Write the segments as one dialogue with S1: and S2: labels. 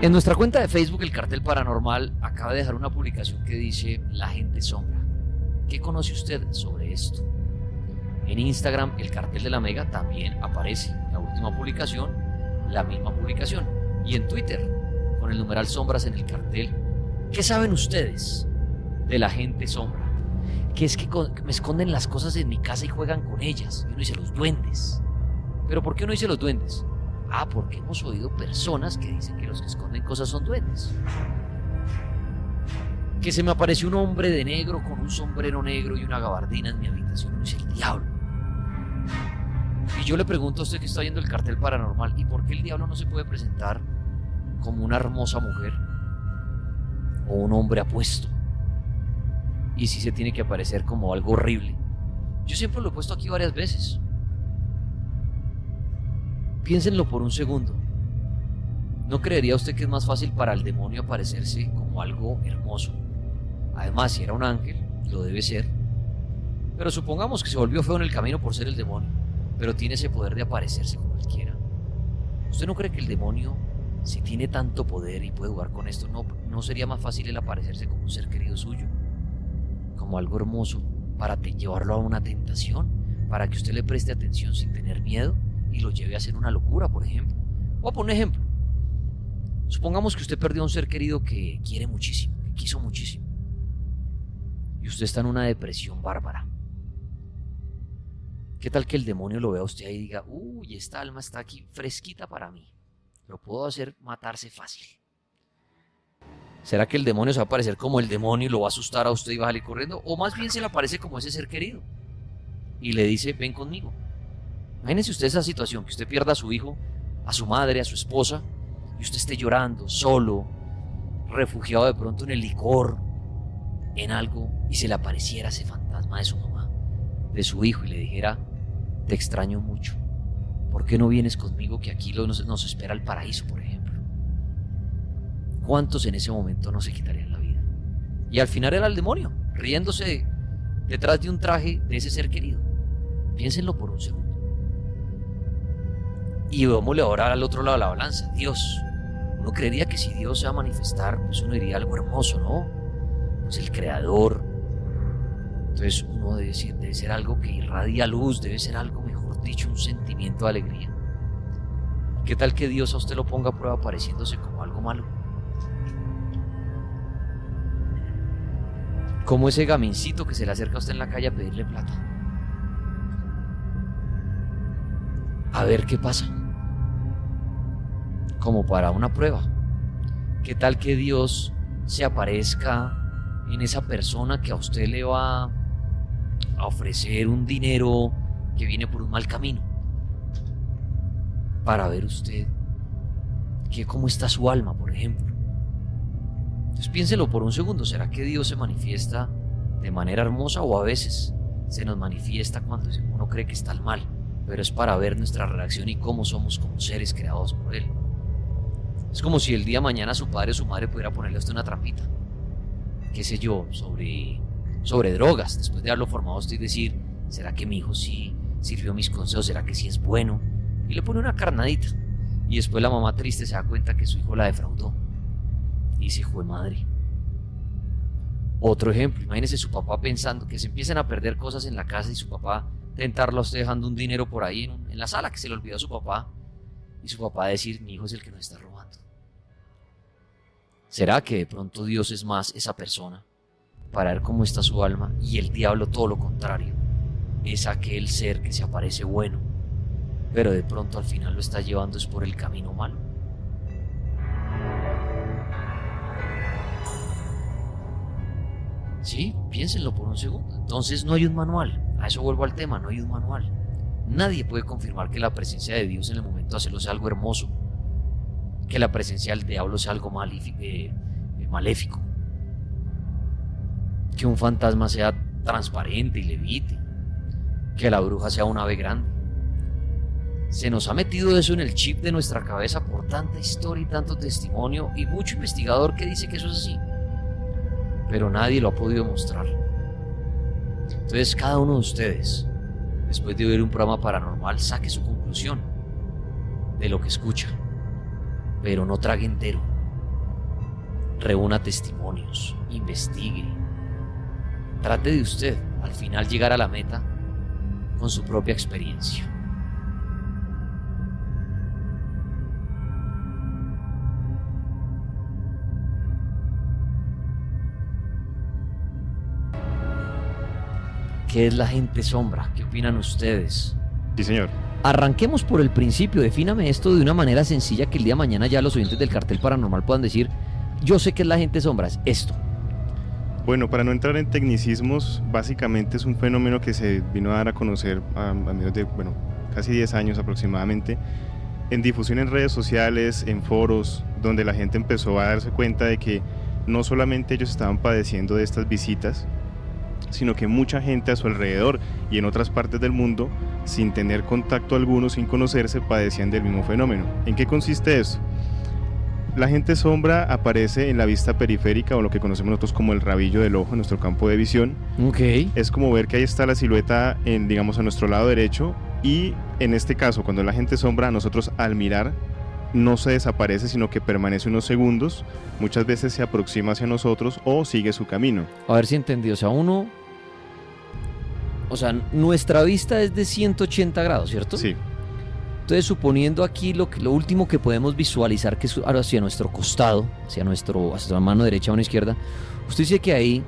S1: En nuestra cuenta de Facebook, el Cartel Paranormal acaba de dejar una publicación que dice La Gente Sombra. ¿Qué conoce usted sobre esto? En Instagram, el Cartel de la Mega también aparece la última publicación, la misma publicación. Y en Twitter, con el numeral Sombras en el cartel. ¿Qué saben ustedes de la gente sombra? Que es que me esconden las cosas en mi casa y juegan con ellas. Y uno dice los duendes. ¿Pero por qué uno dice los duendes? Ah, porque hemos oído personas que dicen que los que esconden cosas son duendes. Que se me apareció un hombre de negro con un sombrero negro y una gabardina en mi habitación. Uno dice el diablo. Y yo le pregunto a usted que está viendo el Cartel Paranormal, ¿y por qué el diablo no se puede presentar como una hermosa mujer o un hombre apuesto? Y si se tiene que aparecer como algo horrible. Yo siempre lo he puesto aquí varias veces. Piénsenlo por un segundo. ¿No creería usted que es más fácil para el demonio aparecerse como algo hermoso? Además, si era un ángel, lo debe ser. Pero supongamos que se volvió feo en el camino por ser el demonio, pero tiene ese poder de aparecerse como él quiera. ¿Usted no cree que el demonio, si tiene tanto poder y puede jugar con esto, no sería más fácil el aparecerse como un ser querido suyo? Como algo hermoso, para llevarlo a una tentación, para que usted le preste atención sin tener miedo y lo lleve a hacer una locura, por ejemplo. Voy a poner un ejemplo. Supongamos que usted perdió a un ser querido que quiere muchísimo, que quiso muchísimo, y usted está en una depresión bárbara. ¿Qué tal que el demonio lo vea a usted y diga, uy, esta alma está aquí fresquita para mí, lo puedo hacer matarse fácil? ¿Será que el demonio se va a aparecer como el demonio y lo va a asustar a usted y va a salir corriendo? ¿O más bien se le aparece como ese ser querido y le dice, ven conmigo? Imagínese usted esa situación, que usted pierda a su hijo, a su madre, a su esposa, y usted esté llorando, solo, refugiado de pronto en el licor, en algo, y se le apareciera ese fantasma de su mamá, de su hijo, y le dijera, te extraño mucho, ¿por qué no vienes conmigo que aquí nos espera el paraíso, por ejemplo? ¿Cuántos en ese momento no se quitarían la vida? Y al final era el demonio, riéndose detrás de un traje de ese ser querido. Piénsenlo por un segundo. Y vámonos ahora al otro lado de la balanza, Dios. Uno creería que si Dios se va a manifestar, pues uno diría algo hermoso, ¿no? Pues el creador. Entonces uno debe ser algo que irradia luz, debe ser algo, mejor dicho, un sentimiento de alegría. ¿Qué tal que Dios a usted lo ponga a prueba pareciéndose como algo malo? Como ese gamincito que se le acerca a usted en la calle a pedirle plata. A ver qué pasa. Como para una prueba. ¿Qué tal que Dios se aparezca en esa persona que a usted le va a ofrecer un dinero que viene por un mal camino? Para ver usted cómo está su alma, por ejemplo. Entonces piénselo por un segundo. ¿Será que Dios se manifiesta de manera hermosa o a veces se nos manifiesta cuando uno cree que está al mal? Pero es para ver nuestra reacción y cómo somos como seres creados por Él. Es como si el día de mañana su padre o su madre pudiera ponerle a usted una trampita, qué sé yo, sobre drogas, después de haberlo formado a usted y decir, ¿será que mi hijo sí sirvió mis consejos? ¿Será que sí es bueno? Y le pone una carnadita, y después la mamá triste se da cuenta que su hijo la defraudó, y dice, jue madre. Otro ejemplo, imagínese su papá pensando que se empiezan a perder cosas en la casa y su papá tentarlo a usted dejando un dinero por ahí en la sala que se le olvidó a su papá, y su papá decir, mi hijo es el que nos está robando. ¿Será que de pronto Dios es más esa persona para ver cómo está su alma y el diablo todo lo contrario? Es aquel ser que se aparece bueno, pero de pronto al final lo está llevando es por el camino malo. Sí, piénsenlo por un segundo. Entonces no hay un manual. A eso vuelvo al tema, no hay un manual. Nadie puede confirmar que la presencia de Dios en el momento de hacerlo sea algo hermoso, que la presencia del diablo sea algo maléfico, que un fantasma sea transparente y levite, que la bruja sea un ave grande. Se nos ha metido eso en el chip de nuestra cabeza por tanta historia y tanto testimonio y mucho investigador que dice que eso es así, pero nadie lo ha podido mostrar. Entonces cada uno de ustedes, después de ver un programa paranormal, saque su conclusión de lo que escucha, pero no trague entero. reúna testimonios, investigue. Trate de usted, al final, llegar a la meta con su propia experiencia. ¿Qué es la gente sombra? ¿Qué opinan ustedes?
S2: Sí, señor.
S1: Arranquemos por el principio. Defíname esto de una manera sencilla que el día de mañana ya los oyentes del Cartel Paranormal puedan decir: yo sé que es la gente sombra, es esto.
S2: Bueno, para no entrar en tecnicismos, básicamente es un fenómeno que se vino a dar a conocer a mediados de, casi 10 años aproximadamente, en difusión en redes sociales, en foros, donde la gente empezó a darse cuenta de que no solamente ellos estaban padeciendo de estas visitas, sino que mucha gente a su alrededor y en otras partes del mundo, sin tener contacto alguno, sin conocerse, padecían del mismo fenómeno. ¿En qué consiste esto? La gente sombra aparece en la vista periférica, o lo que conocemos nosotros como el rabillo del ojo, en nuestro campo de visión.
S1: Okay.
S2: Es como ver que ahí está la silueta, digamos, a nuestro lado derecho, y en este caso, cuando la gente sombra, nosotros al mirar no se desaparece, sino que permanece unos segundos, muchas veces se aproxima hacia nosotros o sigue su camino.
S1: A ver si entendí, nuestra vista es de 180 grados, ¿cierto?
S2: Sí.
S1: Entonces, suponiendo aquí lo último que podemos visualizar, que es hacia nuestro costado, hacia nuestra mano derecha o izquierda, usted dice que ahí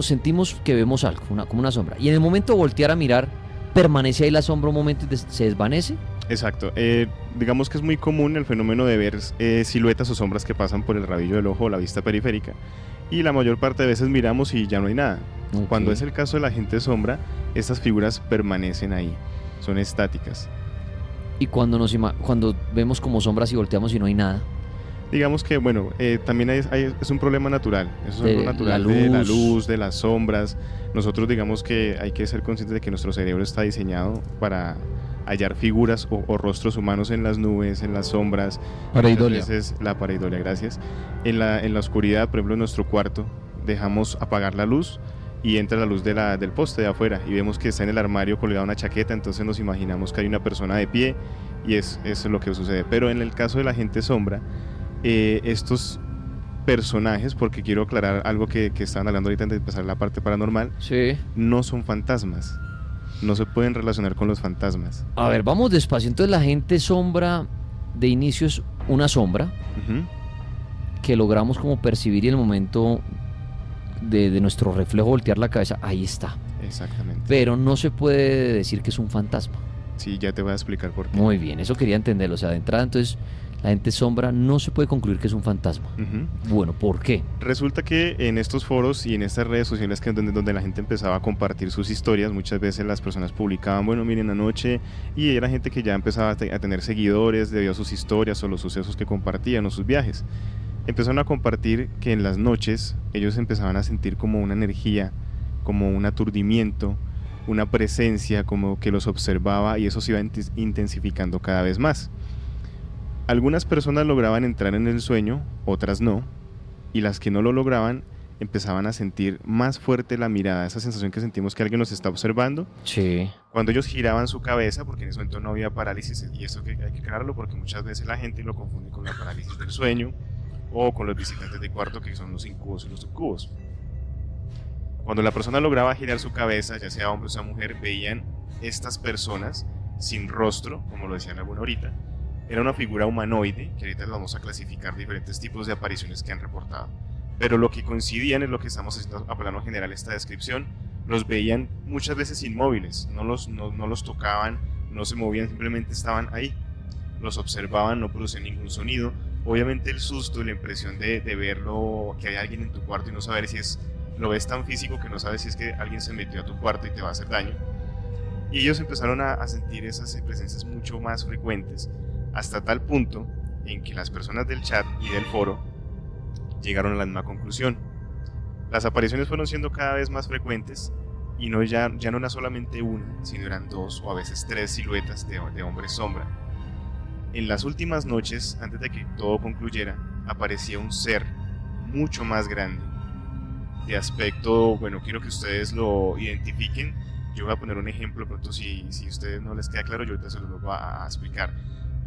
S1: sentimos que vemos algo, como una sombra, y en el momento de voltear a mirar, permanece ahí la sombra un momento y se desvanece.
S2: Exacto. Digamos que es muy común el fenómeno de ver siluetas o sombras que pasan por el rabillo del ojo o la vista periférica, y la mayor parte de veces miramos y ya no hay nada. Okay. Cuando es el caso de la gente sombra, estas figuras permanecen ahí, son estáticas.
S1: Y cuando vemos como sombras y volteamos y no hay nada,
S2: digamos que también es un problema natural. Eso es algo natural de la luz, de las sombras. Nosotros, digamos que hay que ser conscientes de que nuestro cerebro está diseñado para hallar figuras o rostros humanos en las nubes, en las sombras.
S1: Pareidolia.
S2: Veces la pareidolia, gracias. En la oscuridad, por ejemplo, en nuestro cuarto, dejamos apagar la luz y entra la luz del poste de afuera y vemos que está en el armario colgada una chaqueta, entonces nos imaginamos que hay una persona de pie y eso es lo que sucede. Pero en el caso de la gente sombra, estos personajes, porque quiero aclarar algo que estaban hablando ahorita antes de empezar la parte paranormal,
S1: sí,
S2: no son fantasmas, no se pueden relacionar con los fantasmas.
S1: A ver, vamos despacio. Entonces la gente sombra de inicio es una sombra que logramos como percibir, y en el momento de nuestro reflejo voltear la cabeza, ahí está.
S2: Exactamente.
S1: Pero no se puede decir que es un fantasma.
S2: Sí, ya te voy a explicar por qué.
S1: Muy bien, eso quería entenderlo. O sea, de entrada, entonces, la gente sombra no se puede concluir que es un fantasma. Bueno, ¿por qué?
S2: Resulta que en estos foros y en estas redes sociales donde la gente empezaba a compartir sus historias, muchas veces las personas publicaban, miren, anoche, y era gente que ya empezaba a tener seguidores debido a sus historias o los sucesos que compartían o sus viajes. Empezaron a compartir que en las noches ellos empezaban a sentir como una energía, como un aturdimiento, una presencia, como que los observaba, y eso se iba intensificando cada vez más. Algunas personas lograban entrar en el sueño, otras no, y las que no lo lograban empezaban a sentir más fuerte la mirada, esa sensación que sentimos que alguien nos está observando.
S1: Sí.
S2: Cuando ellos giraban su cabeza, porque en ese momento no había parálisis, y eso que hay que aclararlo porque muchas veces la gente lo confunde con la parálisis del sueño o con los visitantes de cuarto, que son los incubos y los sucubos. Cuando la persona lograba girar su cabeza, ya sea hombre o sea mujer, veían estas personas sin rostro, como lo decían alguna ahorita. Era una figura humanoide, que ahorita les vamos a clasificar diferentes tipos de apariciones que han reportado. Pero lo que coincidían es lo que estamos haciendo a plano general esta descripción. Los veían muchas veces inmóviles, no los tocaban, no se movían, simplemente estaban ahí. Los observaban, no producían ningún sonido. Obviamente el susto y la impresión de verlo, que hay alguien en tu cuarto y no saber si lo ves tan físico que no sabes si es que alguien se metió a tu cuarto y te va a hacer daño. Y ellos empezaron a sentir esas presencias mucho más frecuentes, hasta tal punto en que las personas del chat y del foro llegaron a la misma conclusión. Las apariciones fueron siendo cada vez más frecuentes, y ya no era solamente una, sino eran 2 o a veces 3 siluetas de hombres sombra. En las últimas noches, antes de que todo concluyera, aparecía un ser mucho más grande, de aspecto, quiero que ustedes lo identifiquen. Yo voy a poner un ejemplo, pronto si a ustedes no les queda claro, yo ahorita se lo voy a explicar.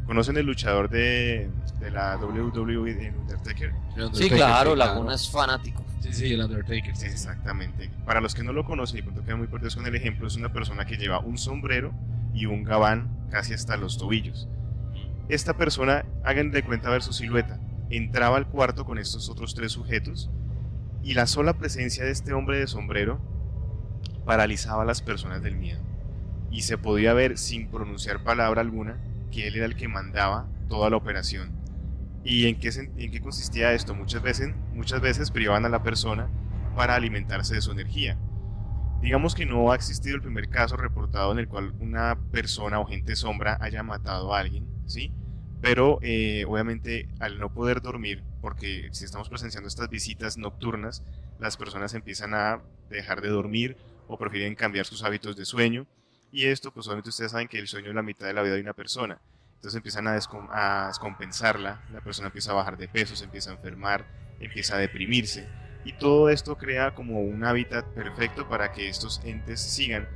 S2: ¿Conocen el luchador de la WWE, el Undertaker?
S1: Sí, claro, Laguna es fanático.
S3: Sí, el Undertaker.
S2: Sí, exactamente. Para los que no lo conocen y pronto quedan muy perdidos con el ejemplo, es una persona que lleva un sombrero y un gabán casi hasta los tobillos. Esta persona, hagan de cuenta ver su silueta, entraba al cuarto con estos otros 3 sujetos y la sola presencia de este hombre de sombrero paralizaba a las personas del miedo. Y se podía ver sin pronunciar palabra alguna que él era el que mandaba toda la operación. ¿Y en qué consistía esto? Muchas veces privaban a la persona para alimentarse de su energía. Digamos que no ha existido el primer caso reportado en el cual una persona o gente sombra haya matado a alguien, ¿sí? Pero obviamente al no poder dormir, porque si estamos presenciando estas visitas nocturnas, las personas empiezan a dejar de dormir o prefieren cambiar sus hábitos de sueño. Y esto, pues obviamente ustedes saben que el sueño es la mitad de la vida de una persona. Entonces empiezan a descompensarla, la persona empieza a bajar de peso, se empieza a enfermar, empieza a deprimirse. Y todo esto crea como un hábitat perfecto para que estos entes sigan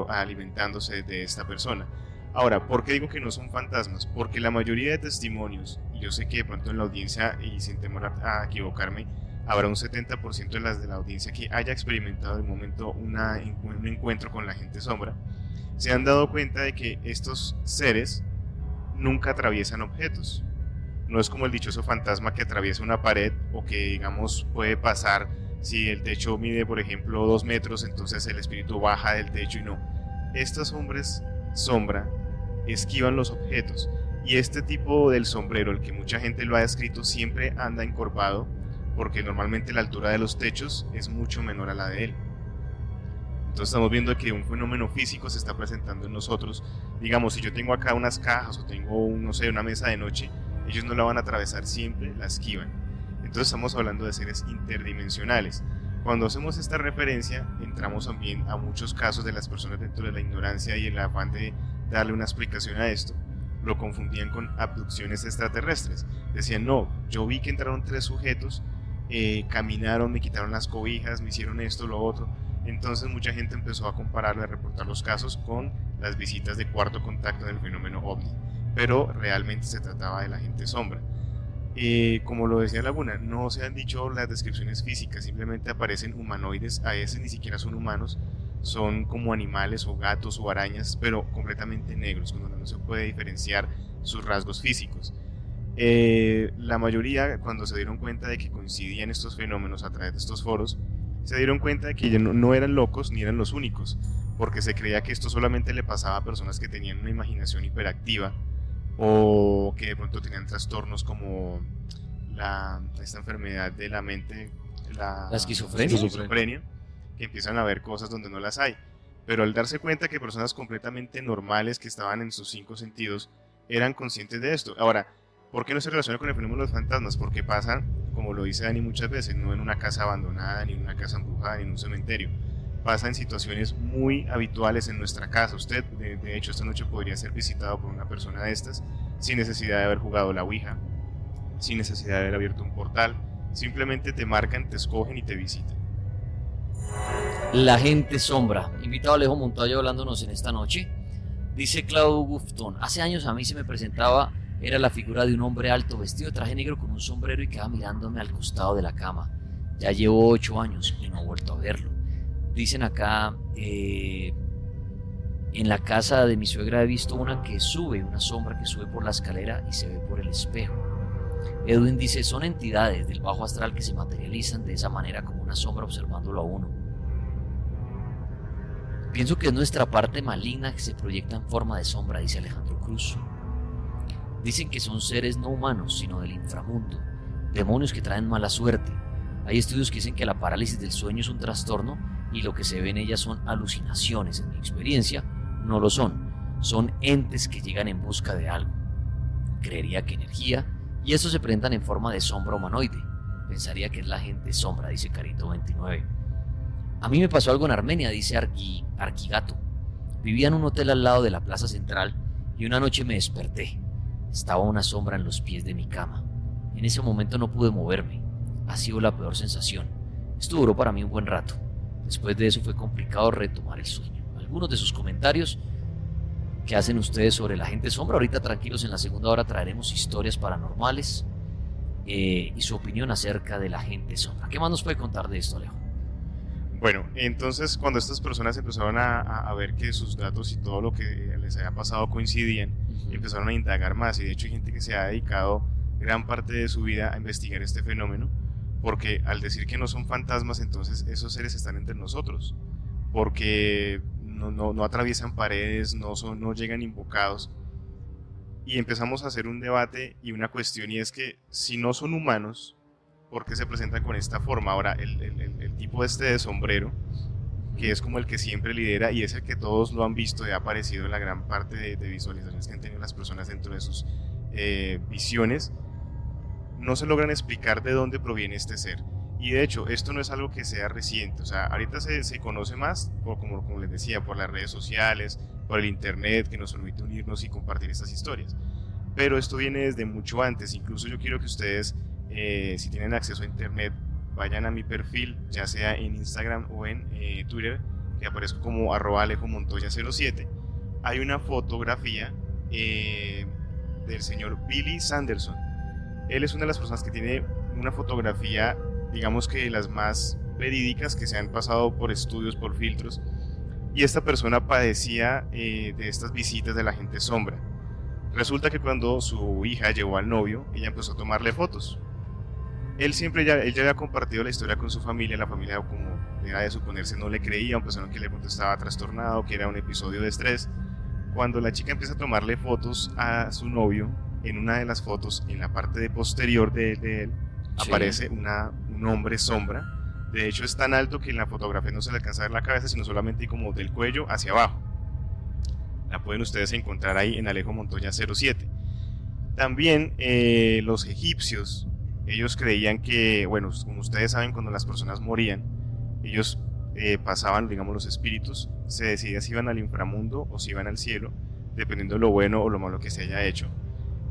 S2: alimentándose de esta persona. Ahora, ¿por qué digo que no son fantasmas? Porque la mayoría de testimonios, y yo sé que de pronto en la audiencia, y sin temor a equivocarme, habrá un 70% de las de la audiencia que haya experimentado de momento un encuentro con la gente sombra, se han dado cuenta de que estos seres nunca atraviesan objetos. No es como el dichoso fantasma que atraviesa una pared o que, digamos, puede pasar si el techo mide, por ejemplo, 2 metros, entonces el espíritu baja del techo y no. Estos hombres sombra esquivan los objetos y este tipo del sombrero, el que mucha gente lo ha descrito, siempre anda encorvado porque normalmente la altura de los techos es mucho menor a la de él. Entonces estamos viendo que un fenómeno físico se está presentando en nosotros. Digamos, si yo tengo acá unas cajas o tengo, no sé, una mesa de noche, ellos no la van a atravesar siempre, la esquivan. Entonces estamos hablando de seres interdimensionales. Cuando hacemos esta referencia, entramos también a muchos casos de las personas dentro de la ignorancia y el afán de darle una explicación a esto. Lo confundían con abducciones extraterrestres. Decían, no, yo vi que entraron 3 sujetos, caminaron, me quitaron las cobijas, me hicieron esto, lo otro. Entonces mucha gente empezó a compararlo, a reportar los casos con las visitas de cuarto contacto en el fenómeno OVNI, pero realmente se trataba de la gente sombra. Como lo decía Laguna, no se han dicho las descripciones físicas, simplemente aparecen humanoides, a veces ni siquiera son humanos, son como animales o gatos o arañas, pero completamente negros, donde no se puede diferenciar sus rasgos físicos. La mayoría, cuando se dieron cuenta de que coincidían estos fenómenos a través de estos foros, se dieron cuenta de que ya no eran locos ni eran los únicos, porque se creía que esto solamente le pasaba a personas que tenían una imaginación hiperactiva o que de pronto tenían trastornos como esta enfermedad de la mente, la esquizofrenia, que empiezan a ver cosas donde no las hay. Pero al darse cuenta que personas completamente normales que estaban en sus 5 sentidos eran conscientes de esto. Ahora, ¿por qué no se relaciona con el fenómeno de los fantasmas? Porque pasan, como lo dice Dani muchas veces, no en una casa abandonada, ni en una casa embrujada, ni en un cementerio. Pasa en situaciones muy habituales en nuestra casa. Usted, de hecho, esta noche podría ser visitado por una persona de estas, sin necesidad de haber jugado la Ouija, sin necesidad de haber abierto un portal. Simplemente te marcan, te escogen y te visitan.
S1: La gente sombra. Invitado a Alejo Montoya hablándonos en esta noche. Dice Claudio Guftón: hace años a mí se me presentaba, era la figura de un hombre alto, vestido de traje negro con un sombrero y quedaba mirándome al costado de la cama. Ya llevo 8 años y no he vuelto a verlo. Dicen acá, en la casa de mi suegra he visto una sombra que sube por la escalera y se ve por el espejo. Edwin dice, son entidades del bajo astral que se materializan de esa manera como una sombra observándolo a uno. Pienso que es nuestra parte maligna que se proyecta en forma de sombra, dice Alejandro Cruz. Dicen que son seres no humanos, sino del inframundo, demonios que traen mala suerte. Hay estudios que dicen que la parálisis del sueño es un trastorno y lo que se ve en ellas son alucinaciones. En mi experiencia, no lo son. Son entes que llegan en busca de algo. Creería que energía, y estos se presentan en forma de sombra humanoide. Pensaría que es la gente sombra, dice Carito29. A mí me pasó algo en Armenia, dice Arquigato. Vivía en un hotel al lado de la plaza central y una noche me desperté. Estaba una sombra en los pies de mi cama. En ese momento no pude moverme. Ha sido la peor sensación. Esto duró para mí un buen rato. Después de eso fue complicado retomar el sueño. Algunos de sus comentarios ¿Qué hacen ustedes sobre la gente sombra? Ahorita tranquilos, en la segunda hora traeremos historias paranormales y su opinión acerca de la gente sombra. ¿Qué más nos puede contar de esto, Alejo?
S2: Bueno, entonces cuando estas personas empezaron a ver que sus datos y todo lo que les había pasado coincidían, empezaron a indagar más, y de hecho hay gente que se ha dedicado gran parte de su vida a investigar este fenómeno, porque al decir que no son fantasmas, entonces esos seres están entre nosotros, porque no atraviesan paredes, no llegan invocados, y empezamos a hacer un debate y una cuestión, y es que si no son humanos, ¿por qué se presentan con esta forma? Ahora, el tipo este de sombrero, que es como el que siempre lidera y es el que todos lo han visto y ha aparecido en la gran parte de visualizaciones que han tenido las personas dentro de sus visiones, no se logran explicar de dónde proviene este ser. Y de hecho, esto no es algo que sea reciente, o sea, ahorita se conoce más, como les decía, por las redes sociales, por el internet, que nos permite unirnos y compartir estas historias. Pero esto viene desde mucho antes. Incluso yo quiero que ustedes, si tienen acceso a internet, vayan a mi perfil, ya sea en Instagram o en Twitter, que aparezco como @alejomontoya07. Hay una fotografía del señor Billy Sanderson. Él es una de las personas que tiene una fotografía, digamos que las más verídicas, que se han pasado por estudios, por filtros, y esta persona padecía de estas visitas de la gente sombra. Resulta que cuando su hija llevó al novio, ella empezó a tomarle fotos. Él ya había compartido la historia con su familia, la familia, como era de suponerse, no le creía, pensaron que le contestaba trastornado, que era un episodio de estrés. Cuando la chica empieza a tomarle fotos a su novio, en una de las fotos, en la parte posterior de él, sí, aparece un hombre sombra. De hecho es tan alto que en la fotografía no se le alcanza a ver la cabeza, sino solamente como del cuello hacia abajo. La pueden ustedes encontrar ahí en Alejo Montoya 07. También los egipcios, ellos creían que, bueno, como ustedes saben, cuando las personas morían, ellos pasaban, digamos, los espíritus, se decidía si iban al inframundo o si iban al cielo, dependiendo de lo bueno o lo malo que se haya hecho.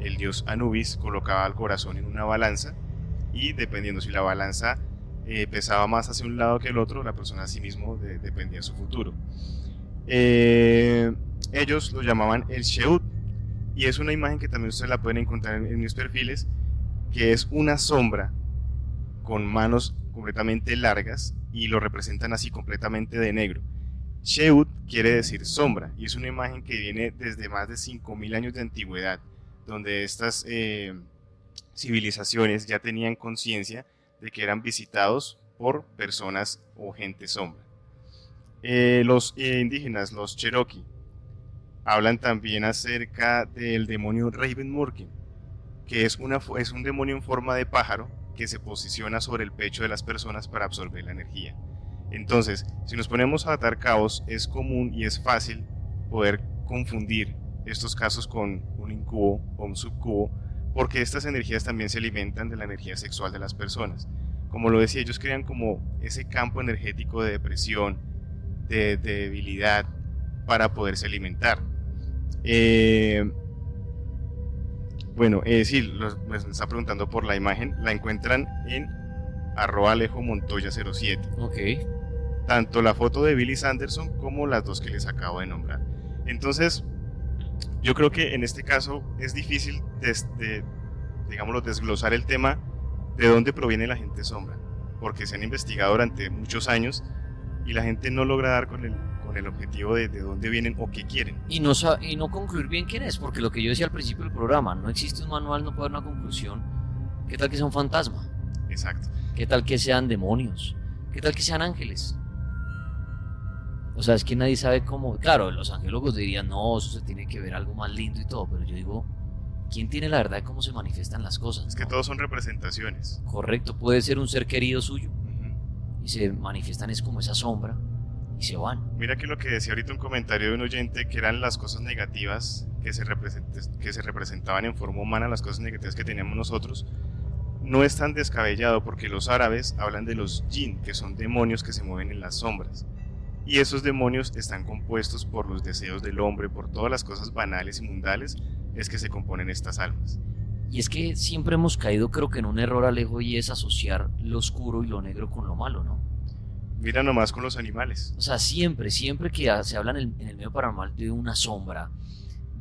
S2: El dios Anubis colocaba el corazón en una balanza, y dependiendo si la balanza pesaba más hacia un lado que el otro, la persona a sí mismo dependía de su futuro. Ellos lo llamaban el Sheut, y es una imagen que también ustedes la pueden encontrar en mis perfiles, que es una sombra con manos completamente largas y lo representan así completamente de negro. Sheut quiere decir sombra, y es una imagen que viene desde más de 5000 años de antigüedad, donde estas civilizaciones ya tenían conciencia de que eran visitados por personas o gente sombra. Los indígenas, los Cherokee, hablan también acerca del demonio Raven Morkin, que es un demonio en forma de pájaro que se posiciona sobre el pecho de las personas para absorber la energía. Entonces, si nos ponemos a atar cabos, es común y es fácil poder confundir estos casos con un incubo o un subcubo, porque estas energías también se alimentan de la energía sexual de las personas. Como lo decía, ellos crean como ese campo energético de depresión, de debilidad, para poderse alimentar. Bueno, sí, me está preguntando por la imagen, la encuentran en @alejomontoya07.
S1: Ok.
S2: Tanto la foto de Billy Sanderson como las dos que les acabo de nombrar. Entonces, yo creo que en este caso es difícil digámoslo, desglosar el tema de dónde proviene la gente sombra, porque se han investigado durante muchos años y la gente no logra dar con el objetivo de dónde vienen o qué quieren.
S1: Y no concluir bien quién es, porque lo que yo decía al principio del programa, no existe un manual, no puede haber una conclusión. ¿Qué tal que sea un fantasma?
S2: Exacto.
S1: ¿Qué tal que sean demonios? ¿Qué tal que sean ángeles? O sea, es que nadie sabe cómo. Claro, los angelólogos dirían, no, eso se tiene que ver algo más lindo y todo, pero yo digo, ¿quién tiene la verdad de cómo se manifiestan las cosas?
S2: Es que
S1: ¿no?
S2: Todos son representaciones.
S1: Correcto, puede ser un ser querido suyo,
S2: Uh-huh.
S1: y se manifiestan es como esa sombra y se van.
S2: Mira que lo que decía ahorita un comentario de un oyente, que eran las cosas negativas que se representaban en forma humana, las cosas negativas que teníamos nosotros, no es tan descabellado, porque los árabes hablan de los jinn, que son demonios que se mueven en las sombras. Y esos demonios están compuestos por los deseos del hombre, por todas las cosas banales y mundanas, es que se componen estas almas.
S1: Y es que siempre hemos caído, creo que en un error, Alejo, y es asociar lo oscuro y lo negro con lo malo, ¿no?
S2: Mira nomás con los animales.
S1: O sea, siempre que se habla en el medio paranormal de una sombra,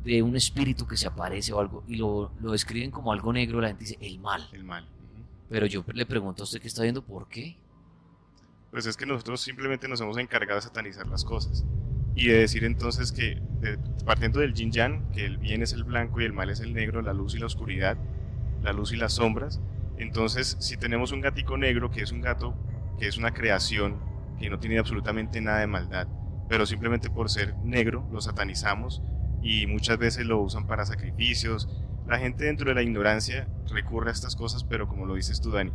S1: de un espíritu que se aparece o algo y lo describen como algo negro, la gente dice el mal.
S2: El mal. Ujú.
S1: Pero yo le pregunto a usted que está viendo por qué.
S2: Pues es que nosotros simplemente nos hemos encargado de satanizar las cosas y de decir entonces que partiendo del yin yang, que el bien es el blanco y el mal es el negro, la luz y la oscuridad, la luz y las sombras, entonces si tenemos un gatico negro que es un gato que es una creación que no tiene absolutamente nada de maldad, pero simplemente por ser negro lo satanizamos y muchas veces lo usan para sacrificios. La gente dentro de la ignorancia recurre a estas cosas, pero como lo dices tú, Dani,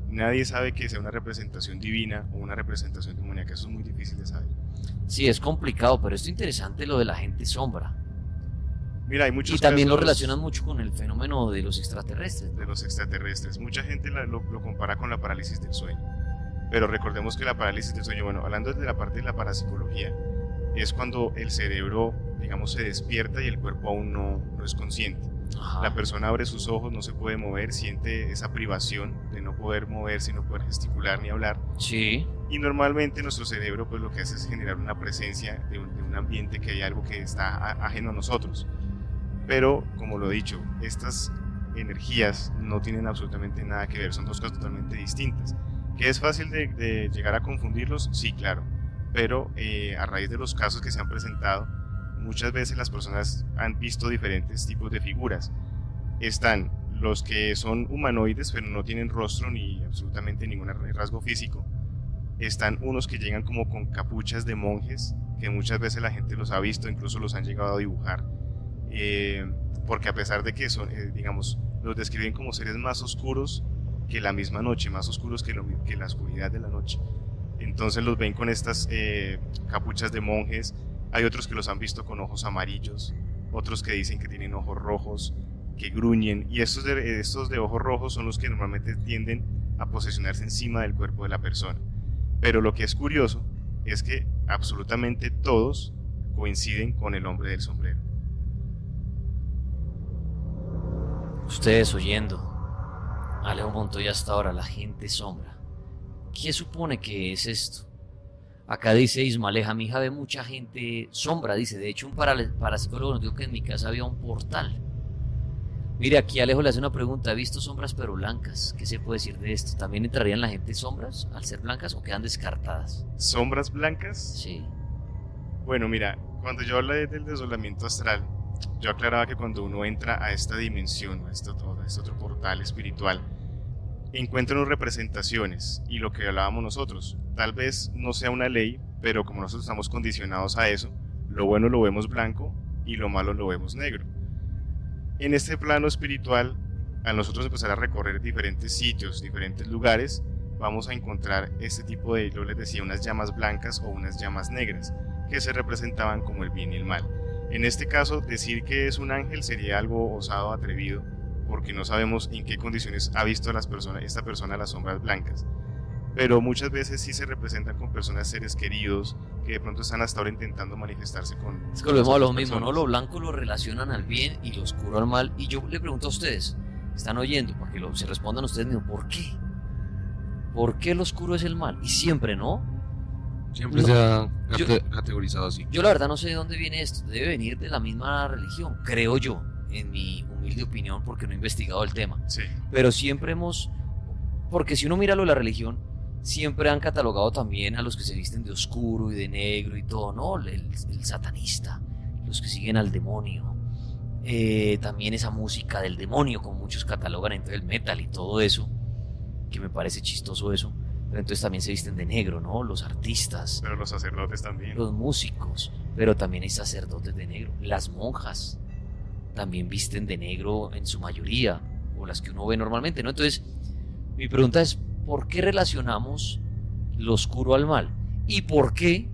S2: nadie sabe que sea una representación divina o una representación demoníaca, eso es muy difícil de saber.
S1: Sí, es complicado, pero esto es interesante lo de la gente sombra.
S2: Mira, hay muchos
S1: Y también lo
S2: casos
S1: relacionan mucho con el fenómeno de los extraterrestres,
S2: de
S1: ¿no?
S2: los extraterrestres. Mucha gente lo compara con la parálisis del sueño. Pero recordemos que la parálisis del sueño, bueno, hablando desde la parte de la parapsicología, es cuando el cerebro, digamos, se despierta y el cuerpo aún no es consciente.
S1: Ajá.
S2: La persona abre sus ojos, no se puede mover, siente esa privación de no poder moverse, no poder gesticular ni hablar.
S1: Sí,
S2: Y normalmente nuestro cerebro pues lo que hace es generar una presencia de un ambiente, que hay algo que está ajeno a nosotros. Pero, como lo he dicho, estas energías no tienen absolutamente nada que ver, son dos cosas totalmente distintas. ¿Que es fácil de llegar a confundirlos? Sí, claro. Pero a raíz de los casos que se han presentado, muchas veces las personas han visto diferentes tipos de figuras. Están los que son humanoides, pero no tienen rostro ni absolutamente ningún rasgo físico. Están unos que llegan como con capuchas de monjes, que muchas veces la gente los ha visto, incluso los han llegado a dibujar. Porque a pesar de que son, digamos, los describen como seres más oscuros que la misma noche, más oscuros que la oscuridad de la noche. Entonces los ven con estas capuchas de monjes. Hay otros que los han visto con ojos amarillos, otros que dicen que tienen ojos rojos, que gruñen, y estos de ojos rojos son los que normalmente tienden a posesionarse encima del cuerpo de la persona. Pero lo que es curioso es que absolutamente todos coinciden con el hombre del sombrero.
S1: ustedes oyendo Alejo Montoya hasta ahora, la gente sombra. ¿Qué supone que es esto? Acá dice Ismaleja, mi hija ve mucha gente sombra, dice. De hecho, un parapsicólogo nos dijo que en mi casa había un portal. Mire, aquí Alejo le hace una pregunta. He visto sombras pero blancas. ¿Qué se puede decir de esto? ¿También entrarían la gente sombras al ser blancas o quedan descartadas?
S2: ¿Sombras blancas?
S1: Sí.
S2: Bueno, mira, cuando yo hablé del desolamiento astral, yo aclaraba que cuando uno entra a esta dimensión, a este otro portal espiritual, encuentra unas representaciones y lo que hablábamos nosotros, tal vez no sea una ley, pero como nosotros estamos condicionados a eso, lo bueno lo vemos blanco y lo malo lo vemos negro. En este plano espiritual, al nosotros empezar a recorrer diferentes sitios, diferentes lugares, vamos a encontrar este tipo de, yo les decía, unas llamas blancas o unas llamas negras, que se representaban como el bien y el mal. En este caso, decir que es un ángel sería algo osado, atrevido, porque no sabemos en qué condiciones ha visto esta persona las sombras blancas. Pero muchas veces sí se representan con personas, seres queridos, que de pronto están hasta ahora intentando manifestarse con...
S1: Es que volvemos a lo mismo,
S2: personas.
S1: ¿no? Lo blanco lo relacionan al bien y lo oscuro al mal. Y yo le pregunto a ustedes, están oyendo, para que se respondan ustedes mismos, ¿por qué? ¿Por qué lo oscuro es el mal? Y siempre, ¿no?
S3: Siempre
S1: No,
S3: se ha
S1: yo-
S3: categorizado así.
S1: Yo la verdad no sé de dónde viene esto. Debe venir de la misma religión, creo yo, en mi humilde opinión, porque no he investigado el tema.
S2: Sí,
S1: Pero siempre hemos... Porque si uno mira lo de la religión, siempre han catalogado también a los que se visten de oscuro y de negro y todo, ¿no? El satanista, los que siguen al demonio. También esa música del demonio, como muchos catalogan, entre el metal y todo eso, que me parece chistoso eso. Pero entonces también se visten de negro, ¿no? Los artistas,
S2: pero los sacerdotes también.
S1: los músicos, pero también hay sacerdotes de negro. Las monjas también visten de negro en su mayoría, o las que uno ve normalmente, ¿no? Entonces, mi pregunta es, ¿por qué relacionamos lo oscuro al mal? ¿Y por qué,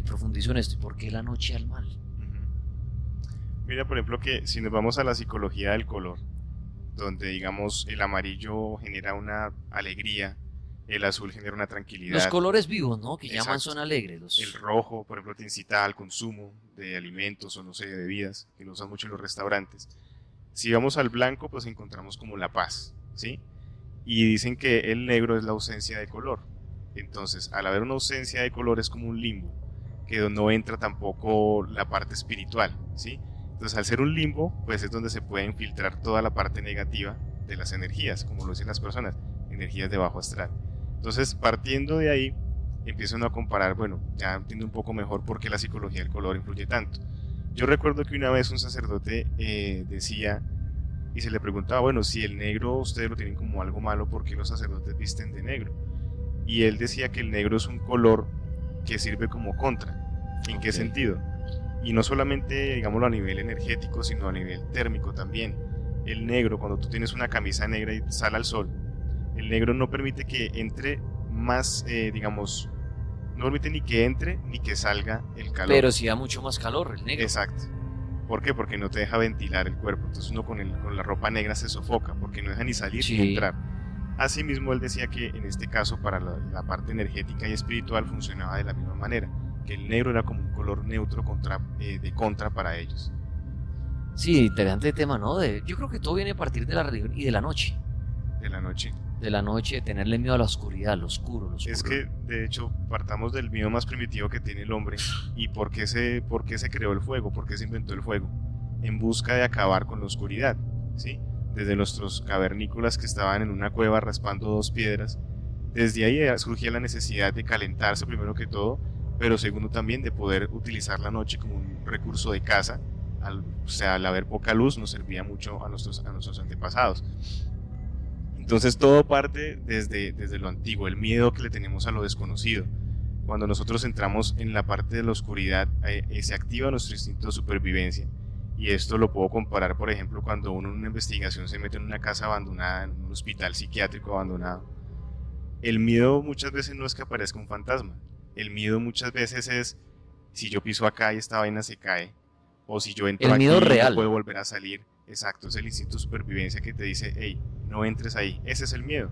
S1: profundizo en esto, ¿por qué la noche al mal?
S2: Ujú. Mira, por ejemplo, que si nos vamos a la psicología del color, donde digamos el amarillo genera una alegría, el azul genera una tranquilidad,
S1: Los colores vivos, ¿no? Que llaman
S2: Exacto.
S1: son alegres.
S2: el rojo, por ejemplo, te incita al consumo de alimentos o no sé, de bebidas, que lo usan mucho en los restaurantes. Si vamos al blanco, pues encontramos como la paz, ¿sí? Y dicen que el negro es la ausencia de color. Entonces, al haber una ausencia de color es como un limbo. que no entra tampoco la parte espiritual, ¿sí? Entonces, al ser un limbo, pues es donde se puede infiltrar toda la parte negativa de las energías, como lo dicen las personas, energías de bajo astral. Entonces, partiendo de ahí, empiezo uno a comparar, bueno, ya entiendo un poco mejor por qué la psicología del color influye tanto. Yo recuerdo que una vez un sacerdote decía, y se le preguntaba, bueno, si el negro ustedes lo tienen como algo malo, ¿por qué los sacerdotes visten de negro? Y él decía que el negro es un color que sirve como contra. ¿En qué sentido? Y no solamente, digámoslo, a nivel energético, sino a nivel térmico también. El negro, cuando tú tienes una camisa negra y sale al sol, el negro no permite que entre más, digamos, no permite ni que entre ni que salga el calor.
S1: Pero sí da mucho más calor el negro.
S2: Exacto. ¿Por qué? Porque no te deja ventilar el cuerpo. Entonces uno con la ropa negra se sofoca, porque no deja ni salir ni entrar. Asimismo, él decía que en este caso para la parte energética y espiritual funcionaba de la misma manera, que el negro era como un color neutro de contra para ellos.
S1: Sí, interesante tema, ¿no? Yo creo que todo viene a partir de la religión y de la noche.
S2: De la noche.
S1: De la noche, de tenerle miedo a la oscuridad, lo oscuro.
S2: Es que, de hecho, partamos del miedo más primitivo que tiene el hombre. ¿Y por qué se creó el fuego? ¿Por qué se inventó el fuego? En busca de acabar con la oscuridad, ¿sí? Desde nuestros cavernícolas que estaban en una cueva raspando 2 piedras, desde ahí surgía la necesidad de calentarse primero que todo, pero segundo también de poder utilizar la noche como un recurso de caza. O sea, al haber poca luz nos servía mucho a nuestros antepasados. Entonces todo parte desde lo antiguo, el miedo que le tenemos a lo desconocido. Cuando nosotros entramos en la parte de la oscuridad, se activa nuestro instinto de supervivencia. Y esto lo puedo comparar, por ejemplo, cuando uno en una investigación se mete en una casa abandonada, en un hospital psiquiátrico abandonado. El miedo muchas veces no es que aparezca un fantasma. El miedo muchas veces es, si yo piso acá y esta vaina se cae, o si yo entro aquí, no puedo volver a salir. Exacto, es el instinto de supervivencia que te dice, hey, no entres ahí. Ese es el miedo.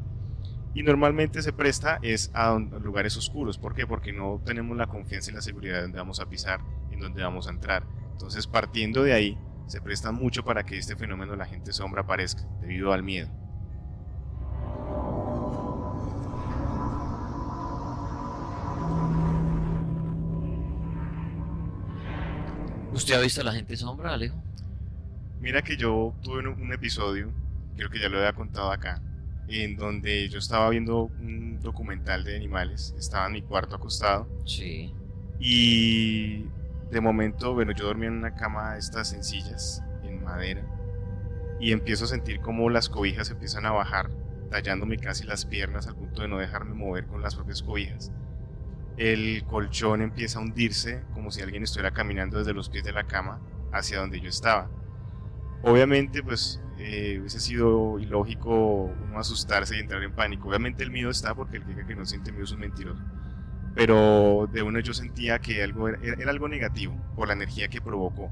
S2: Y normalmente se presta a lugares oscuros. ¿Por qué? Porque no tenemos la confianza y la seguridad de dónde vamos a pisar, en dónde vamos a entrar. Entonces, partiendo de ahí, se presta mucho para que este fenómeno de la gente sombra aparezca, debido al miedo.
S1: ¿Usted ha visto a la gente sombra, Alejo?
S2: Mira que yo tuve un episodio, creo que ya lo había contado acá, en donde yo estaba viendo un documental de animales, estaba en mi cuarto acostado.
S1: Sí.
S2: Y de momento, bueno, yo dormía en una cama de estas sencillas, en madera, y empiezo a sentir como las cobijas empiezan a bajar, tallándome casi las piernas al punto de no dejarme mover con las propias cobijas. El colchón empieza a hundirse como si alguien estuviera caminando desde los pies de la cama hacia donde yo estaba. Obviamente, pues, hubiese sido ilógico uno asustarse y entrar en pánico. Obviamente el miedo está, porque el que diga que no siente miedo es un mentiroso. Pero de uno yo sentía que era algo negativo por la energía que provocó.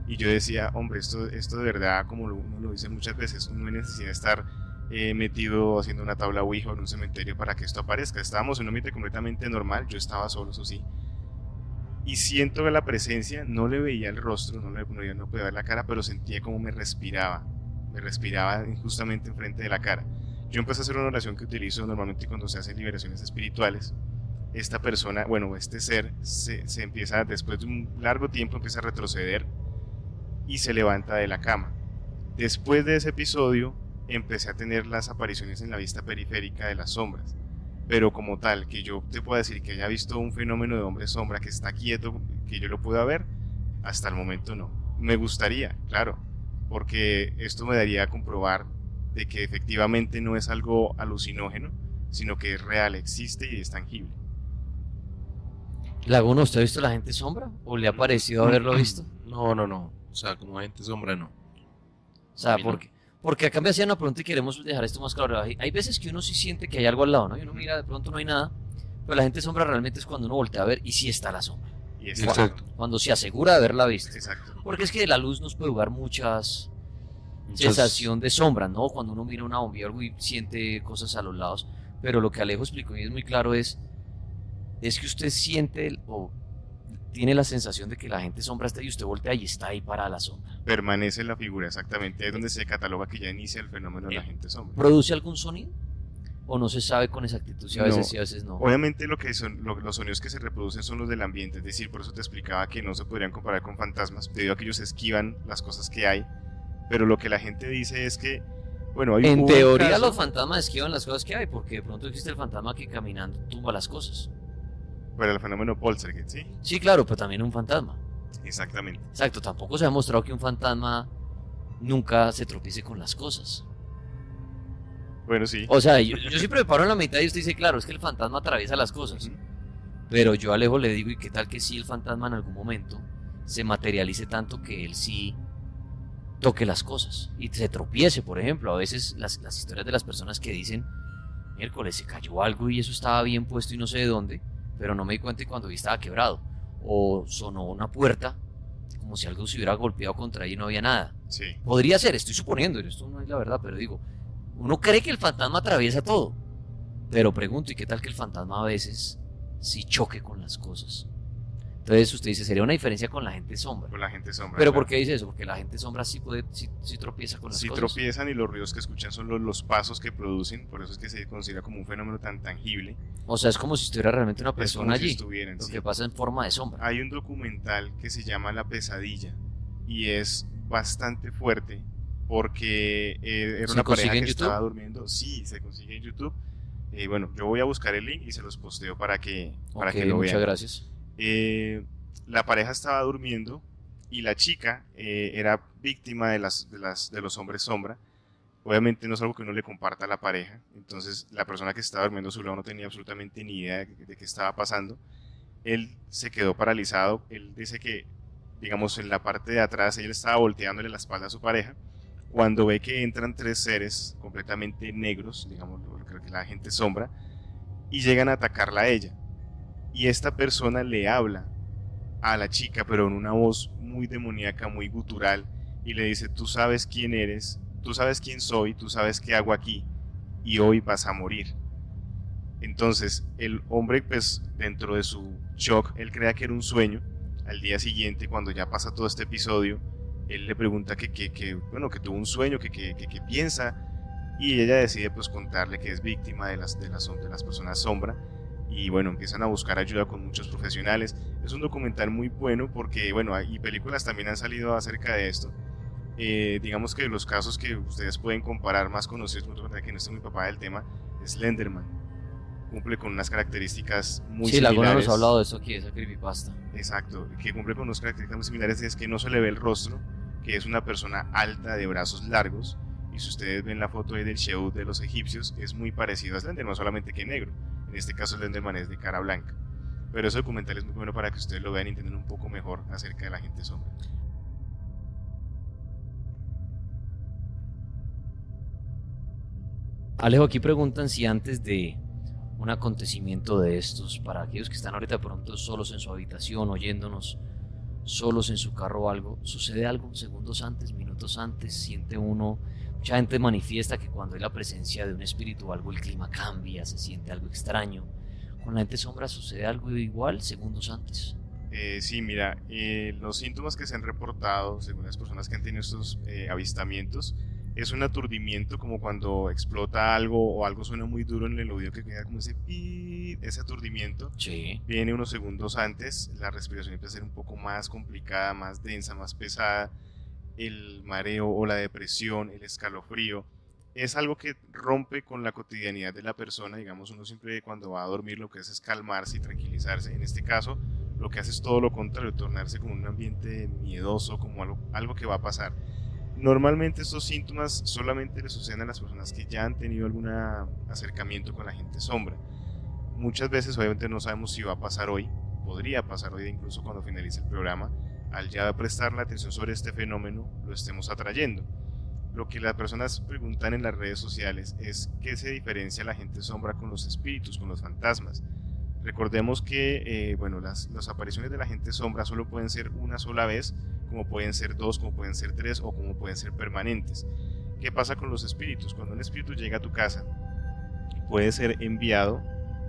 S2: Y yo decía, hombre, esto de verdad, como uno lo dice muchas veces, uno no hay necesidad de estar metido haciendo una tabla Ouija en un cementerio para que esto aparezca. Estábamos en un ambiente completamente normal, yo estaba solo, eso sí. Y siento la presencia, no le veía el rostro, no podía ver la cara, pero sentía como me respiraba justamente enfrente de la cara. Yo empecé a hacer una oración que utilizo normalmente cuando se hacen liberaciones espirituales. Esta persona, bueno, este ser se empieza, después de un largo tiempo, empieza a retroceder y se levanta de la cama. Después de ese episodio, empecé a tener las apariciones en la vista periférica de las sombras. Pero como tal, que yo te pueda decir que haya visto un fenómeno de hombre sombra que está quieto, que yo lo pueda ver, hasta el momento no. Me gustaría, claro, porque esto me daría a comprobar de que efectivamente no es algo alucinógeno, sino que es real, existe y es tangible.
S1: Laguna, ¿usted ha visto la gente sombra? ¿O le ha parecido haberlo visto?
S3: No. O sea, como gente sombra, no.
S1: O sea, porque acá me hacían una pregunta y queremos dejar esto más claro. Hay veces que uno sí siente que hay algo al lado, ¿no? Y uno mira, de pronto no hay nada. Pero la gente sombra realmente es cuando uno voltea a ver y sí está la sombra.
S2: Y
S3: Exacto.
S1: Cuando se asegura de haberla visto.
S2: Exacto.
S1: Porque es que la luz nos puede jugar muchas sensación de sombra, ¿no? Cuando uno mira una bombilla o algo y siente cosas a los lados. Pero lo que Alejo explicó y es muy claro es que usted siente o tiene la sensación de que la gente sombra está y usted voltea y está ahí para la sombra.
S2: Permanece la figura, exactamente. Es donde se cataloga que ya inicia el fenómeno de la gente sombra.
S1: ¿Produce algún sonido? o no se sabe con exactitud si a
S2: No.
S1: veces sí, a veces no.
S2: Obviamente lo que son los sonidos que se reproducen son los del ambiente, es decir, por eso te explicaba que no se podrían comparar con fantasmas, debido a que ellos esquivan las cosas que hay, pero lo que la gente dice es que, bueno,
S1: En
S2: hubo un
S1: teoría
S2: caso-
S1: los fantasmas esquivan las cosas que hay, porque de pronto existe el fantasma que caminando tumba las cosas.
S2: Pero el fenómeno Poltergeist, ¿sí?
S1: Sí, claro, pero también un fantasma.
S2: Exactamente.
S1: Exacto, tampoco se ha demostrado que un fantasma nunca se tropiece con las cosas.
S2: Bueno, sí.
S1: O sea, yo siempre me paro en la mitad y usted dice, claro, es que el fantasma atraviesa las cosas.
S2: Ujú.
S1: Pero yo a Alejo le digo, ¿y qué tal que si el fantasma en algún momento se materialice tanto que él sí toque las cosas y se tropiece, por ejemplo? A veces las historias de las personas que dicen, miércoles se cayó algo y eso estaba bien puesto y no sé de dónde, pero no me di cuenta y cuando vi estaba quebrado. O sonó una puerta como si algo se hubiera golpeado contra ella y no había nada.
S2: Sí.
S1: Podría ser, estoy suponiendo, esto no es la verdad, pero digo, uno cree que el fantasma atraviesa todo. Pero pregunto, ¿y qué tal que el fantasma a veces sí choque con las cosas? Entonces usted dice, sería una diferencia con la gente sombra.
S2: Con la gente sombra.
S1: ¿Pero
S2: claro.
S1: por qué dice eso? Porque la gente sombra sí tropieza con las
S2: Si
S1: cosas.
S2: tropiezan y los ruidos que escuchan son los pasos que producen, por eso es que se considera como un fenómeno tan tangible.
S1: O sea, es como si estuviera realmente una
S2: Es
S1: persona
S2: como si
S1: allí.
S2: estuvieran,
S1: Lo
S2: sí.
S1: que pasa en forma de sombra.
S2: Hay un documental que se llama La Pesadilla y es bastante fuerte porque era
S1: ¿Se
S2: una pareja
S1: consigue en
S2: que
S1: YouTube?
S2: estaba durmiendo. Sí, se consigue en YouTube. Bueno, yo voy a buscar el link y se los posteo para que
S1: Ok,
S2: lo
S1: muchas
S2: vean.
S1: gracias.
S2: La pareja estaba durmiendo y la chica era víctima de los hombres sombra. Obviamente no es algo que uno le comparta a la pareja, entonces la persona que estaba durmiendo a su lado no tenía absolutamente ni idea de qué estaba pasando. Él se quedó paralizado, él dice que, digamos, en la parte de atrás él estaba volteándole la espalda a su pareja, cuando ve que entran tres seres completamente negros, digamos, creo que la gente sombra, y llegan a atacarla a ella. Y esta persona le habla a la chica, pero en una voz muy demoníaca, muy gutural, y le dice, tú sabes quién eres, tú sabes quién soy, tú sabes qué hago aquí, y hoy vas a morir. Entonces el hombre, pues dentro de su shock, él crea que era un sueño. Al día siguiente, cuando ya pasa todo este episodio, él le pregunta que tuvo un sueño, que piensa, y ella decide pues contarle que es víctima de las personas sombra. Y bueno, empiezan a buscar ayuda con muchos profesionales. Es un documental muy bueno porque, bueno, y películas también han salido acerca de esto. Digamos que los casos que ustedes pueden comparar más conocidos, que no estoy muy papá del tema, es Slenderman. Cumple con unas características muy
S1: Sí, Laguna
S2: similares.
S1: nos ha hablado de eso aquí, de esa creepypasta.
S2: Exacto, que cumple con unas características muy similares, es que no se le ve el rostro, que es una persona alta de brazos largos, y si ustedes ven la foto ahí del Sheol de los egipcios, es muy parecido a Slenderman, solamente que negro. En este caso Slenderman es de cara blanca. Pero ese documental es muy bueno para que ustedes lo vean y entiendan un poco mejor acerca de la gente sombra.
S1: Alejo, aquí preguntan si antes de un acontecimiento de estos, para aquellos que están ahorita de pronto solos en su habitación, oyéndonos, solos en su carro o algo, sucede algo segundos antes, minutos antes, siente uno, mucha gente manifiesta que cuando hay la presencia de un espíritu o algo, el clima cambia, se siente algo extraño. Con la gente sombra sucede algo igual segundos antes.
S2: Sí, mira, los síntomas que se han reportado, según las personas que han tenido estos avistamientos, es un aturdimiento, como cuando explota algo o algo suena muy duro en el oído, que queda como ese pip, ese aturdimiento.
S1: Sí.
S2: Viene unos segundos antes, la respiración empieza a ser un poco más complicada, más densa, más pesada, el mareo o la depresión, el escalofrío. Es algo que rompe con la cotidianidad de la persona. Digamos, uno siempre cuando va a dormir lo que hace es calmarse y tranquilizarse. En este caso, lo que hace es todo lo contrario, tornarse como un ambiente miedoso, como algo que va a pasar. Normalmente estos síntomas solamente le suceden a las personas que ya han tenido algún acercamiento con la gente sombra. Muchas veces obviamente no sabemos si va a pasar hoy, podría pasar hoy incluso cuando finalice el programa, al ya prestar la atención sobre este fenómeno lo estemos atrayendo. Lo que las personas preguntan en las redes sociales es qué se diferencia la gente sombra con los espíritus, con los fantasmas. Recordemos que las apariciones de la gente sombra solo pueden ser una sola vez, como pueden ser dos, como pueden ser tres o como pueden ser permanentes. ¿Qué pasa con los espíritus? Cuando un espíritu llega a tu casa, puede ser enviado,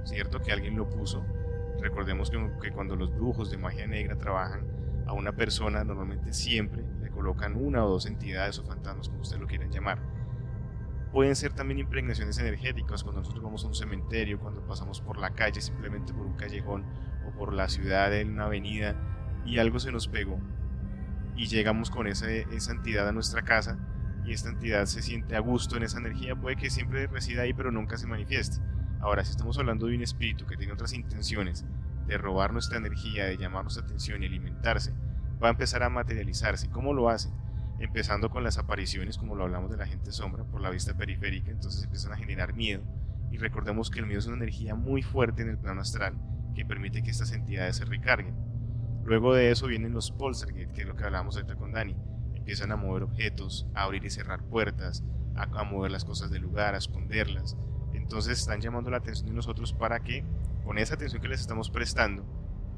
S2: ¿cierto? Que alguien lo puso. Recordemos que cuando los brujos de magia negra trabajan a una persona, normalmente siempre le colocan una o dos entidades o fantasmas, como ustedes lo quieran llamar. pueden ser también impregnaciones energéticas cuando nosotros vamos a un cementerio, cuando pasamos por la calle, simplemente por un callejón o por la ciudad en una avenida y algo se nos pegó y llegamos con esa entidad a nuestra casa y esta entidad se siente a gusto en esa energía, puede que siempre resida ahí pero nunca se manifieste. Ahora, si estamos hablando de un espíritu que tiene otras intenciones de robar nuestra energía, de llamar nuestra atención y alimentarse, va a empezar a materializarse. ¿Cómo lo hace? Empezando con las apariciones, como lo hablamos de la gente sombra, por la vista periférica, entonces empiezan a generar miedo. Y recordemos que el miedo es una energía muy fuerte en el plano astral que permite que estas entidades se recarguen. Luego de eso vienen los poltergeist, que es lo que hablábamos ahorita con Dani. Empiezan a mover objetos, a abrir y cerrar puertas, a mover las cosas del lugar, a esconderlas. Entonces están llamando la atención de nosotros para que, con esa atención que les estamos prestando,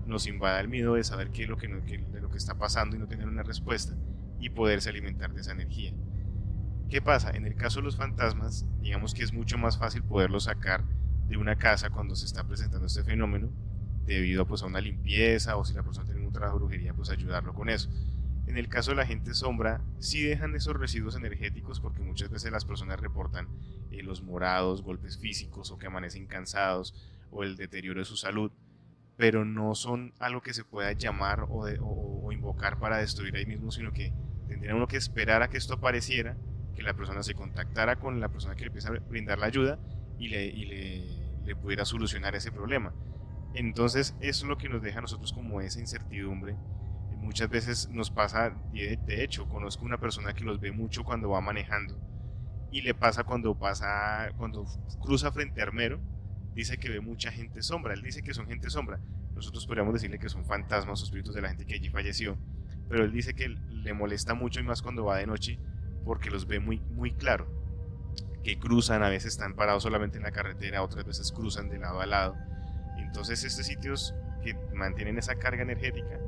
S2: nos invada el miedo de saber qué es lo de lo que está pasando y no tener una respuesta y poderse alimentar de esa energía. ¿Qué pasa? En el caso de los fantasmas, digamos que es mucho más fácil poderlos sacar de una casa cuando se está presentando este fenómeno, debido pues, a una limpieza, o si la persona tiene un trabajo de brujería, pues ayudarlo con eso. En el caso de la gente sombra, sí dejan esos residuos energéticos porque muchas veces las personas reportan los morados, golpes físicos o que amanecen cansados o el deterioro de su salud, pero no son algo que se pueda llamar o invocar para destruir ahí mismo, sino que tendría uno que esperar a que esto apareciera, que la persona se contactara con la persona que le empieza a brindar la ayuda y le pudiera solucionar ese problema. Entonces eso es lo que nos deja a nosotros como esa incertidumbre. Muchas veces nos pasa, de hecho, conozco una persona que los ve mucho cuando va manejando y le pasa cuando cruza frente a Armero, dice que ve mucha gente sombra, él dice que son gente sombra, nosotros podríamos decirle que son fantasmas o espíritus de la gente que allí falleció, pero él dice que le molesta mucho y más cuando va de noche porque los ve muy, muy claro, que cruzan, a veces están parados solamente en la carretera, otras veces cruzan de lado a lado. Entonces estos sitios que mantienen esa carga energética,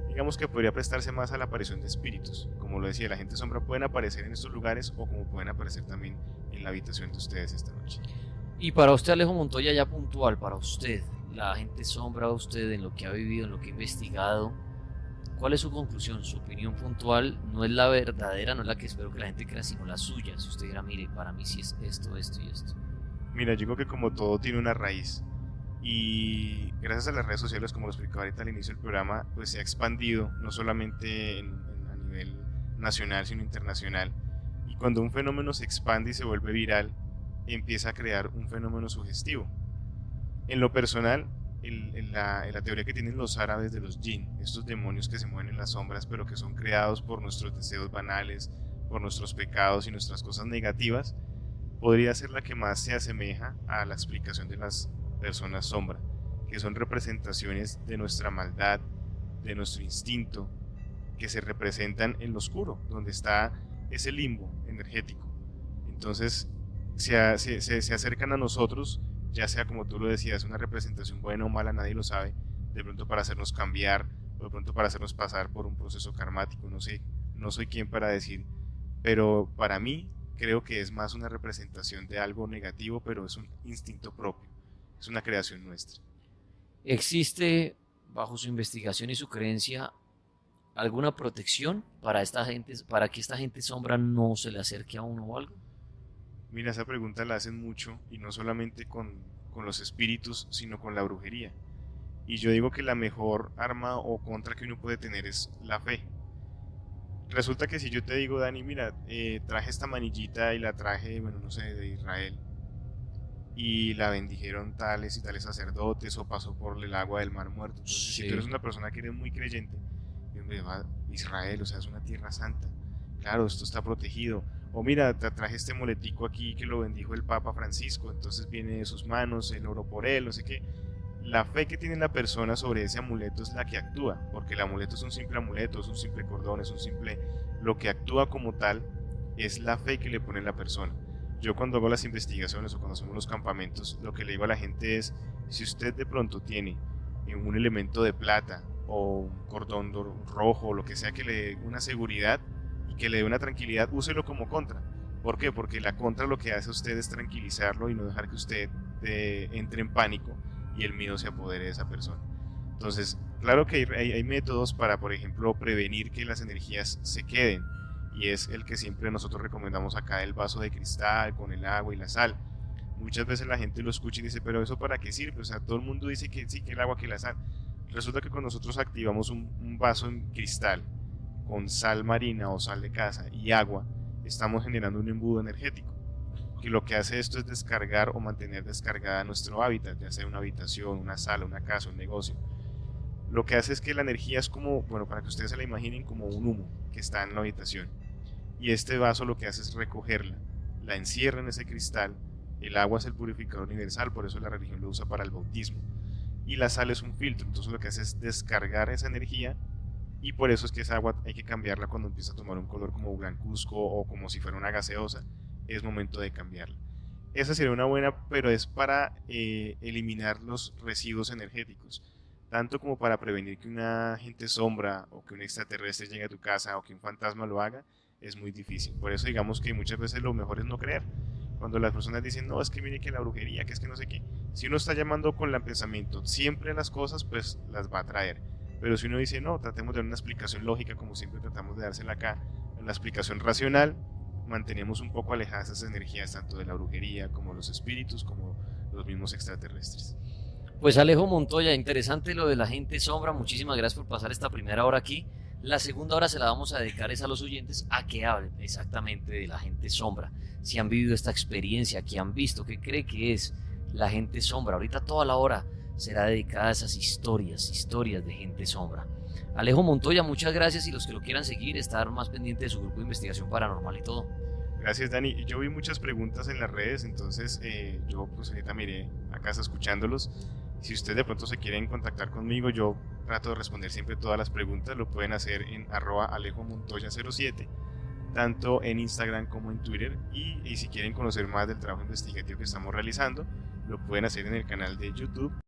S2: digamos que podría prestarse más a la aparición de espíritus. Como lo decía, la gente sombra pueden aparecer en estos lugares o como pueden aparecer también en la habitación de ustedes esta noche.
S1: Y para usted, Alejo Montoya, ya puntual, para usted, la gente sombra, usted en lo que ha vivido, en lo que ha investigado, ¿cuál es su conclusión? Su opinión puntual no es la verdadera, no es la que espero que la gente crea, sino la suya. Si usted dirá, mire, para mí sí es esto, esto y esto.
S2: Mira, yo digo que como todo tiene una raíz. Y gracias a las redes sociales, como lo explicaba ahorita al inicio del programa, pues se ha expandido no solamente a nivel nacional, sino internacional. Y cuando un fenómeno se expande y se vuelve viral, empieza a crear un fenómeno sugestivo. En lo personal, en la teoría que tienen los árabes de los jinn, estos demonios que se mueven en las sombras, pero que son creados por nuestros deseos banales, por nuestros pecados y nuestras cosas negativas, podría ser la que más se asemeja a la explicación de las personas sombra, que son representaciones de nuestra maldad, de nuestro instinto, que se representan en lo oscuro, donde está ese limbo energético. Entonces se acercan a nosotros, ya sea como tú lo decías, una representación buena o mala, nadie lo sabe, de pronto para hacernos cambiar, o de pronto para hacernos pasar por un proceso karmático, no sé, no soy quien para decir, pero para mí creo que es más una representación de algo negativo, pero es un instinto propio. Es una creación nuestra.
S1: ¿Existe, bajo su investigación y su creencia, alguna protección para esta gente, para que esta gente sombra no se le acerque a uno o algo?
S2: Mira, esa pregunta la hacen mucho, y no solamente con los espíritus, sino con la brujería. Y yo digo que la mejor arma o contra que uno puede tener es la fe. Resulta que si yo te digo, Dani, mira, traje esta manillita y la traje, bueno, no sé, de Israel, y la bendijeron tales y tales sacerdotes, o pasó por el agua del Mar Muerto. Entonces,
S1: Sí.
S2: si tú eres una persona que eres muy creyente, Israel, o sea, es una tierra santa, claro, esto está protegido. O mira, te traje este moletico aquí que lo bendijo el Papa Francisco, entonces viene de sus manos, el oro por él, no sé qué. La fe que tiene la persona sobre ese amuleto es la que actúa, porque el amuleto es un simple amuleto, es un simple cordón, es un simple... Lo que actúa como tal es la fe que le pone la persona. Yo cuando hago las investigaciones o cuando hacemos los campamentos, lo que le digo a la gente es, si usted de pronto tiene un elemento de plata o un cordón rojo o lo que sea que le dé una seguridad y que le dé una tranquilidad, úselo como contra. ¿Por qué? Porque la contra lo que hace a usted es tranquilizarlo y no dejar que usted entre en pánico y el miedo se apodere de esa persona. Entonces, claro que hay métodos para, por ejemplo, prevenir que las energías se queden. y es el que siempre nosotros recomendamos acá, el vaso de cristal con el agua y la sal. Muchas veces la gente lo escucha y dice, pero ¿eso para qué sirve? O sea, todo el mundo dice que sí, que el agua, que la sal. Resulta que cuando nosotros activamos un vaso en cristal con sal marina o sal de casa y agua, estamos generando un embudo energético, que lo que hace esto es descargar o mantener descargada nuestro hábitat, ya sea una habitación, una sala, una casa, un negocio. Lo que hace es que la energía es como, bueno, para que ustedes se la imaginen, como un humo que está en la habitación. Y este vaso lo que hace es recogerla, la encierra en ese cristal. El agua es el purificador universal, por eso la religión lo usa para el bautismo. Y la sal es un filtro, entonces lo que hace es descargar esa energía, y por eso es que esa agua hay que cambiarla cuando empieza a tomar un color como blancuzco o como si fuera una gaseosa. Es momento de cambiarla. Esa sería una buena, pero es para eliminar los residuos energéticos, tanto como para prevenir que una agente sombra o que un extraterrestre llegue a tu casa o que un fantasma lo haga. Es muy difícil. Por eso digamos que muchas veces lo mejor es no creer. Cuando las personas dicen, no, es que mire que la brujería, que es que no sé qué. Si uno está llamando con el pensamiento siempre las cosas, pues las va a traer. Pero si uno dice, no, tratemos de dar una explicación lógica, como siempre tratamos de dársela acá, la explicación racional, mantenemos un poco alejadas esas energías, tanto de la brujería como los espíritus, como los mismos extraterrestres.
S1: Pues Alejo Montoya, interesante lo de la gente sombra. Muchísimas gracias por pasar esta primera hora aquí. La segunda hora se la vamos a dedicar a los oyentes a que hablen exactamente de la gente sombra. Si han vivido esta experiencia, qué han visto, qué cree que es la gente sombra. Ahorita toda la hora será dedicada a esas historias de gente sombra. Alejo Montoya, muchas gracias, y los que lo quieran seguir, estar más pendiente de su grupo de investigación paranormal y todo.
S2: Gracias, Dani. Yo vi muchas preguntas en las redes, entonces yo pues ahorita miré a casa escuchándolos. Si ustedes de pronto se quieren contactar conmigo, yo trato de responder siempre todas las preguntas. Lo pueden hacer en @alejomontoya07, tanto en Instagram como en Twitter. Y si quieren conocer más del trabajo investigativo que estamos realizando, lo pueden hacer en el canal de YouTube